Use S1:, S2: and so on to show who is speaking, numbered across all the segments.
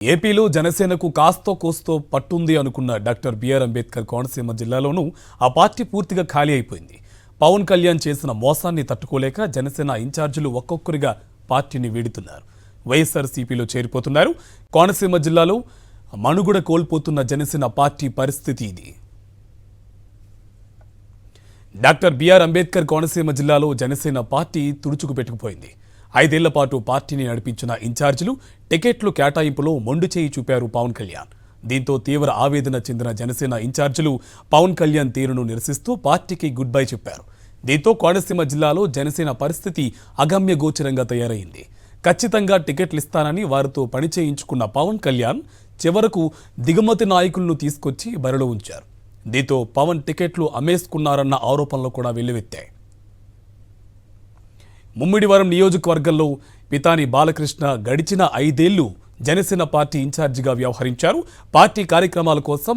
S1: ఏపీలో జనసేనకు కాస్తో కోస్తో పట్టుంది అనుకున్న డాక్టర్ బిఆర్ అంబేద్కర్ కోనసీమ జిల్లాలోనూ ఆ పార్టీ పూర్తిగా ఖాళీ అయిపోయింది. పవన్ కళ్యాణ్ చేసిన మోసాన్ని తట్టుకోలేక జనసేన ఇన్ఛార్జీలు ఒక్కొక్కరిగా పార్టీని వీడుతున్నారు. వైఎస్ఆర్సీపీలో చేరిపోతున్నారు. కోనసీమ జిల్లాలో మనుగడ కోల్పోతున్న జనసేన పార్టీ పరిస్థితి ఇది. డాక్టర్ బిఆర్ అంబేద్కర్ కోనసీమ జిల్లాలో జనసేన పార్టీ తుడుచుకు పెట్టుకుపోయింది. 5 ఏళ్ల పాటు పార్టీని నడిపించిన ఇన్ఛార్జీలు టికెట్లు కేటాయింపులో మొండి చేయి చూపారు పవన్ కళ్యాణ్. దీంతో తీవ్ర ఆవేదన చెందిన జనసేన ఇన్ఛార్జీలు పవన్ కళ్యాణ్ తీరును నిరసిస్తూ పార్టీకి గుడ్ బై చెప్పారు. దీంతో కోనసీమ జిల్లాలో జనసేన పరిస్థితి అగమ్య గోచరంగా తయారైంది. ఖచ్చితంగా టికెట్లు ఇస్తానని వారితో పని చేయించుకున్న పవన్ కళ్యాణ్ చివరకు దిగుమతి నాయకులను తీసుకొచ్చి బరిలో ఉంచారు. దీంతో పవన్ టికెట్లు అమ్మేసుకున్నారన్న ఆరోపణలు కూడా వెల్లువెత్తాయి. ముమ్మిడివరం నియోజకవర్గంలో పితాని బాలకృష్ణ గడిచిన 5 ఏళ్లు జనసేన పార్టీ ఇన్ఛార్జిగా వ్యవహరించారు. పార్టీ కార్యక్రమాల కోసం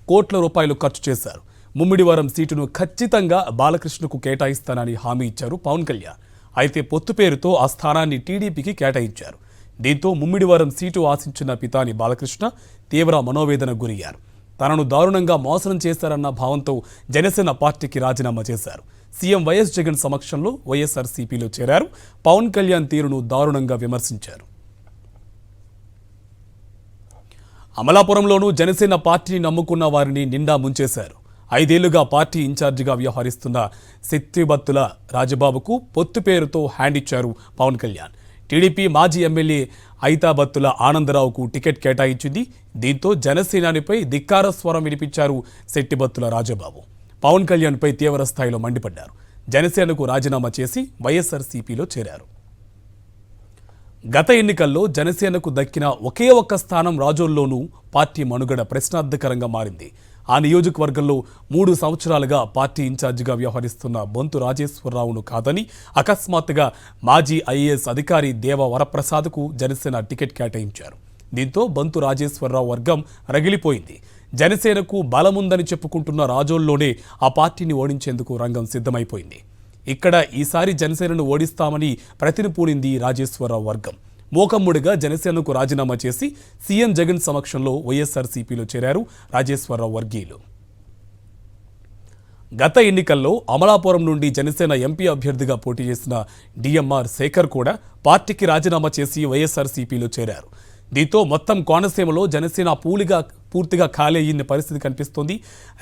S1: కోట్ల రూపాయలు ఖర్చు చేశారు. ముమ్మిడివరం సీటును ఖచ్చితంగా బాలకృష్ణకు కేటాయిస్తానని హామీ ఇచ్చారు పవన్ కళ్యాణ్. అయితే పొత్తు పేరుతో ఆ స్థానాన్ని టీడీపీకి కేటాయించారు. దీంతో ముమ్మిడివరం సీటు ఆశించిన పితాని బాలకృష్ణ తీవ్ర మనోవేదనకు గురయ్యారు. తనను దారుణంగా మోసం చేశారన్న భావంతో జనసేన పార్టీకి రాజీనామా చేశారు. సీఎం వైఎస్ జగన్ సమక్షంలో వైఎస్ఆర్సీపీలో చేరారు. పవన్ కళ్యాణ్ తీరును దారుణంగా విమర్శించారు. అమలాపురంలోనూ జనసేన పార్టీని నమ్ముకున్న వారిని నిండా ముంచేశారు. 5 ఏళ్లుగా పార్టీ ఇన్ఛార్జిగా వ్యవహరిస్తున్న శక్తిబత్తుల రాజబాబుకు పొత్తు పేరుతో హ్యాండ్ ఇచ్చారు పవన్ కళ్యాణ్. టీడీపీ మాజీ ఎమ్మెల్యే ఐతాబత్తుల ఆనందరావుకు టికెట్ కేటాయించింది. దీంతో జనసేనానిపై ధిక్కార స్వరం వినిపించారు శెట్టిబత్తుల రాజబాబు. పవన్ కళ్యాణ్పై తీవ్ర స్థాయిలో మండిపడ్డారు. జనసేనకు రాజీనామా చేసి వైఎస్ఆర్సీపీలో చేరారు. గత ఎన్నికల్లో జనసేనకు దక్కిన ఒకే ఒక్క స్థానం రాజోల్లోనూ పార్టీ మనుగడ ప్రశ్నార్థకరంగా మారింది. ఆ నియోజకవర్గంలో 3 సంవత్సరాలుగా పార్టీ ఇన్ఛార్జిగా వ్యవహరిస్తున్న బొంతు రాజేశ్వరరావును కాదని అకస్మాత్తుగా మాజీ ఐఏఎస్ అధికారి దేవ వరప్రసాద్కు జనసేన టికెట్ కేటాయించారు. దీంతో బొంతు రాజేశ్వరరావు వర్గం రగిలిపోయింది. జనసేనకు బలముందని చెప్పుకుంటున్న రాజోల్లోనే ఆ పార్టీని ఓడించేందుకు రంగం సిద్ధమైపోయింది. ఇక్కడ ఈసారి జనసేనను ఓడిస్తామని ప్రతినిపూనింది రాజేశ్వరరావు వర్గం. మోకమ్ముడిగా జనసేనకు రాజీనామా చేసి సీఎం జగన్ సమక్షంలో వైఎస్ఆర్సీపీలో చేరారు రాజేశ్వరరావు వర్గీయులు. గత ఎన్నికల్లో అమలాపురం నుండి జనసేన ఎంపీ అభ్యర్థిగా పోటీ చేసిన డిఎంఆర్ శేఖర్ కూడా పార్టీకి రాజీనామా చేసి వైఎస్ఆర్సీపీలో చేరారు. దీంతో మొత్తం కోనసీమలో జనసేన పూర్తిగా ఖాళీ అయ్యిన పరిస్థితి కనిపిస్తోంది.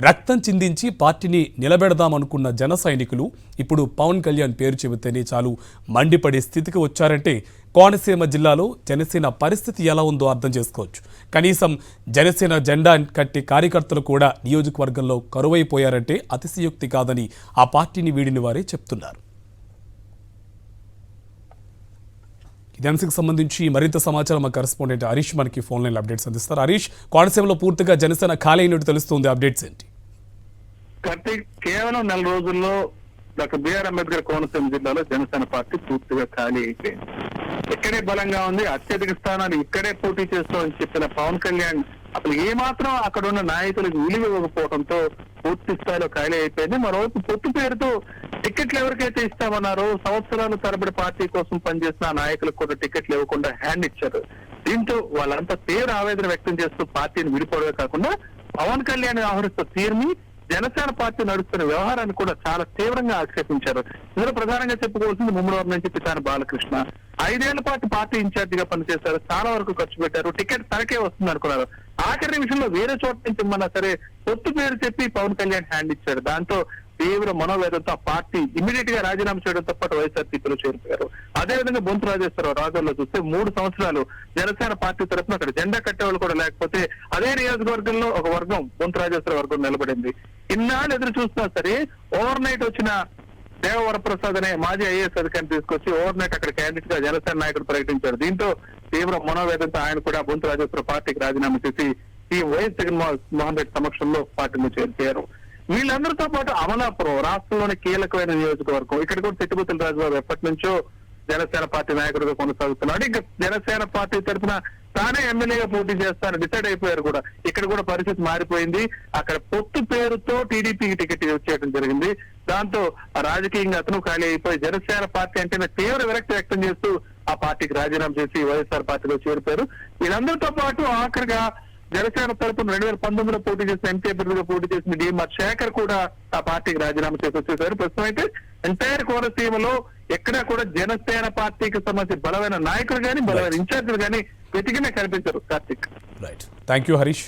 S1: రక్తం చిందించి పార్టీని నిలబెడదామనుకున్న జన సైనికులు ఇప్పుడు పవన్ కళ్యాణ్ పేరు చెబితేనే చాలు మండిపడే స్థితికి వచ్చారంటే కోనసీమ జిల్లాలో జనసేన పరిస్థితి ఎలా ఉందో అర్థం చేసుకోవచ్చు. కనీసం జనసేన జెండా కట్టే కార్యకర్తలు కూడా నియోజకవర్గంలో కరువైపోయారంటే అతిశయోక్తి కాదని ఆ పార్టీని వీడిన వారే చెప్తున్నారు. ఇదే అంశానికి సంబంధించి మరింత సమాచారం మా కరెస్పాండెంట్ హరీష్ మనకి ఫోన్ లైన్ అప్డేట్స్ అందిస్తారు. హరీష్, కోనసీమలో పూర్తిగా జనసేన ఖాళీ అయినట్టు తెలుస్తుంది, అప్డేట్స్ ఏంటి?
S2: కార్తీక్, కేవలం 4 రోజుల్లో డాక్టర్ బిఆర్ అంబేద్కర్ కోనసీమ జిల్లాలో జనసేన పార్టీ పూర్తిగా ఖాళీ అయిపోయింది. ఇక్కడే బలంగా ఉంది, అత్యధిక స్థానాలు ఇక్కడే పోటీ చేస్తామని చెప్పిన పవన్ కళ్యాణ్ అసలు ఏమాత్రం అక్కడ ఉన్న నాయకులకు విలువ ఇవ్వకపోవడంతో పూర్తి స్థాయిలో ఖాళీ అయిపోయింది. మరోవైపు పొత్తు పేరుతో టికెట్లు ఎవరికైతే ఇస్తామన్నారో సంవత్సరాల తరబడి పార్టీ కోసం పనిచేసిన నాయకులకు కూడా టికెట్లు ఇవ్వకుండా హ్యాండ్ ఇచ్చారు. దీంతో వాళ్ళంతా తీవ్ర ఆవేదన వ్యక్తం చేస్తూ పార్టీని విడిపోవడమే కాకుండా పవన్ కళ్యాణ్ వ్యవహరిస్తున్న తీరుని, జనసేన పార్టీ నడుస్తున్న వ్యవహారాన్ని కూడా చాలా తీవ్రంగా ఆక్షేపించారు. ఇందులో ప్రధానంగా చెప్పుకోవాల్సింది ముమ్మడివరం నుంచి పితాని బాలకృష్ణ 5 ఏళ్ల పాటు పార్టీ ఇన్ఛార్జిగా పనిచేశారు. చాలా వరకు ఖర్చు పెట్టారు. టికెట్ తనకే వస్తుంది అనుకున్నారు. ఆఖరి నిమిషంలో వేరే చోట నుంచి ఇమ్మన్నా సరే పొత్తు పేరు చెప్పి పవన్ కళ్యాణ్ హ్యాండ్ ఇచ్చారు. దాంతో తీవ్ర మనోవేదంతో పార్టీ ఇమీడియట్ గా రాజీనామా చేయడంతో పాటు వైఎస్ఆర్సీపీలో చేరిపోయారు. అదేవిధంగా బొంతు రాజేశ్వరరావు రాజోల్లో చూస్తే 3 సంవత్సరాలు జనసేన పార్టీ తరఫున అక్కడ జెండా కట్టేవాళ్ళు కూడా లేకపోతే అదే నియోజకవర్గంలో ఒక వర్గం బొంతు రాజేశ్వర వర్గం నిలబడింది. ఇన్నాళ్ళు ఎదురు చూస్తున్నా సరే ఓవర్ నైట్ వచ్చిన దేవ వరప్రసాద్ అనే మాజీ ఐఏఎస్ అధికారిని తీసుకొచ్చి ఓవర్ నైట్ అక్కడ క్యాండిడేట్ గా జనసేన నాయకుడు ప్రకటించారు. దీంతో తీవ్ర మనోవేదంతో ఆయన కూడా బొంతు రాజేశ్వర పార్టీకి రాజీనామా చేసి ఈ వైఎస్ జగన్మోహన్ రెడ్డి సమక్షంలో పార్టీలో చేరిపోయారు. వీళ్ళందరితో పాటు అమలాపురం రాష్ట్రంలోని కీలకమైన నియోజకవర్గం. ఇక్కడ కూడా శెట్టిబత్తుల రాజబాబు ఎప్పటి నుంచో జనసేన పార్టీ నాయకుడిగా కొనసాగుతున్నాడు. ఇంకా జనసేన పార్టీ తరఫున తానే ఎమ్మెల్యేగా పోటీ చేస్తానని డిసైడ్ అయిపోయారు కూడా. ఇక్కడ కూడా పరిస్థితి మారిపోయింది. అక్కడ పొత్తు పేరుతో టీడీపీకి టికెట్ ఇచ్చేయడం జరిగింది. దాంతో రాజకీయంగా అతను ఖాళీ అయిపోయి జనసేన పార్టీ అంటే తీవ్ర విరక్తి వ్యక్తం చేస్తూ ఆ పార్టీకి రాజీనామా చేసి వైఎస్ఆర్ పార్టీలో చేరిపోయారు. వీళ్ళందరితో పాటు ఆఖరిగా జనసేన తరపున 2019లో పోటీ చేసిన ఎంపీ అభ్యర్థిగా పోటీ చేసిన డిఎంఆర్ శేఖర్ కూడా ఆ పార్టీకి రాజీనామా చేసి వచ్చేసారు. ప్రస్తుతం అయితే ఎంటైర్ కోనసీమలో ఎక్కడా కూడా జనసేన పార్టీకి సంబంధించి బలమైన నాయకులు కానీ బలమైన ఇన్ఛార్జీలు కానీ వెతికినే కనిపించారు. Karthik.
S1: Right, thank you Harish.